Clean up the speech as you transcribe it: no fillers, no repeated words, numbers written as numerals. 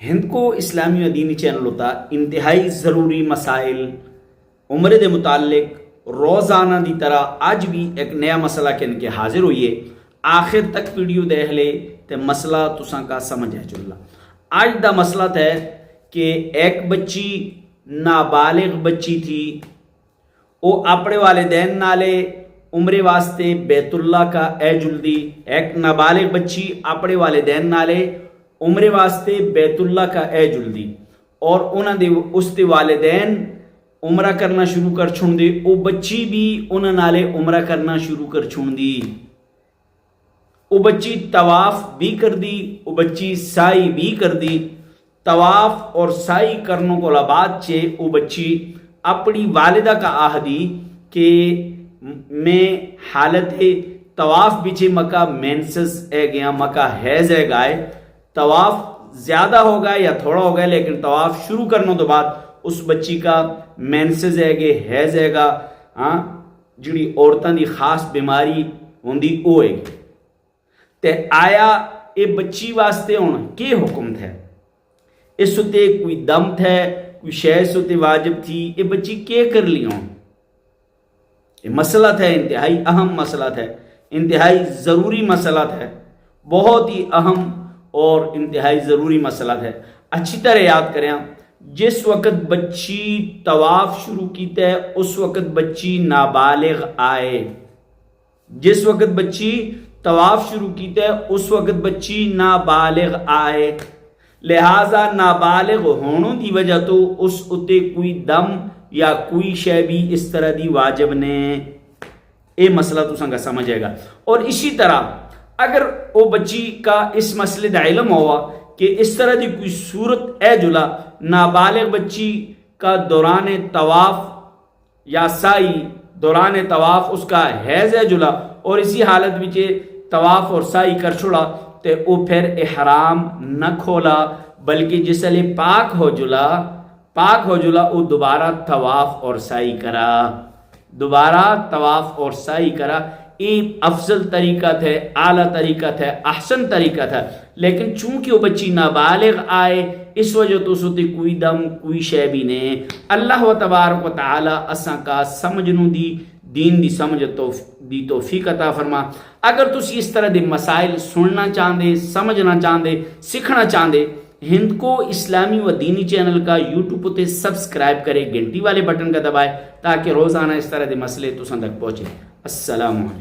ہند کو اسلامی و دینی چینل ہوتا انتہائی ضروری مسائل عمرے دے متعلق روزانہ دی طرح آج بھی ایک نیا مسئلہ کن کے حاضر ہوئیے آخر تک ویڈیو دیکھ لے تے مسئلہ تساں کا سمجھ ہے چلا۔ آج دا مسئلہ ہے کہ ایک بچی نابالغ بچی تھی، وہ اپنے والدین نالے عمرے واسطے بیت اللہ کا اے جلدی، ایک نابالغ بچی اپنے والدین نالے عمرے واسطے بیت اللہ کا اے جلدی، اور انہاں دے اس دے والدین عمرہ کرنا شروع کر چھوڑ دی، وہ بچی بھی انہاں نالے عمرہ کرنا شروع کر چھوڑ دی، وہ بچی طواف بھی کر دی، وہ بچی سائی بھی کر دی۔ طواف اور سائی کرنوں کو بعد چے وہ بچی اپنی والدہ کا آہدی کہ میں حالت طواف بیچے مکہ مینسس اے گیا، مکہ حیض ہے گائے، طواف زیادہ ہو گئے یا تھوڑا ہو گئے، لیکن طواف شروع کرنے تو بعد اس بچی کا مینسز ہے گے، حیض ہے گا، جڑی عورتوں دی خاص بیماری ہوندی او ہے گی۔ تے آیا اے بچی واسطے ہون کے حکم تھے؟ اس ہوتے کوئی دم تھے، کوئی شیش ہوتے واجب تھی، اے بچی کے کر لی ہوں؟ یہ مسئلہ تھا، انتہائی اہم مسئلہ تھا، انتہائی ضروری مسئلہ تھا، بہت ہی اہم اور انتہائی ضروری مسئلہ ہے۔ اچھی طرح یاد کریں، جس وقت بچی طواف شروع کیتا ہے اس وقت بچی نابالغ آئے، جس وقت بچی طواف شروع کیتا ہے اس وقت بچی نابالغ آئے، لہٰذا نابالغ ہونوں دی وجہ تو اس اتے کوئی دم یا کوئی شے بھی اس طرح دی واجب نے، اے مسئلہ تو سنگا سمجھے گا۔ اور اسی طرح اگر وہ بچی کا اس مسئلے دا علم ہوا کہ اس طرح دی کوئی صورت اے جلا نابالغ بچی کا دوران طواف یا سائی دوران طواف اس کا حیض ہے جلا اور اسی حالت میں طواف اور سائی کر چھوڑا، تے وہ پھر احرام نہ کھولا بلکہ جس لئے پاک ہو جلا وہ دوبارہ طواف اور سائی کرا، دوبارہ طواف اور سائی کرا۔ یہ افضل طریقہ تھا، اعلیٰ طریقہ تھا، احسن طریقہ تھا، لیکن چونکہ وہ بچی نابالغ آئے اس وجہ تو سوتے کوئی دم کوئی شے بھی نہیں۔ اللہ و تبارک و تعالی اساں کا سمجھنوں دی دین دی سمجھ دی توفیق عطا فرما۔ اگر تسی اس طرح دے مسائل سننا چاہندے، سمجھنا چاہندے، سیکھنا چاہندے، ہند کو اسلامی و دینی چینل کا یوٹیوب تے سبسکرائب کرے، گھنٹی والے بٹن کا دبائے تاکہ روزانہ اس طرح دے مسئلے تساں تک پہنچے۔ السلام علیکم۔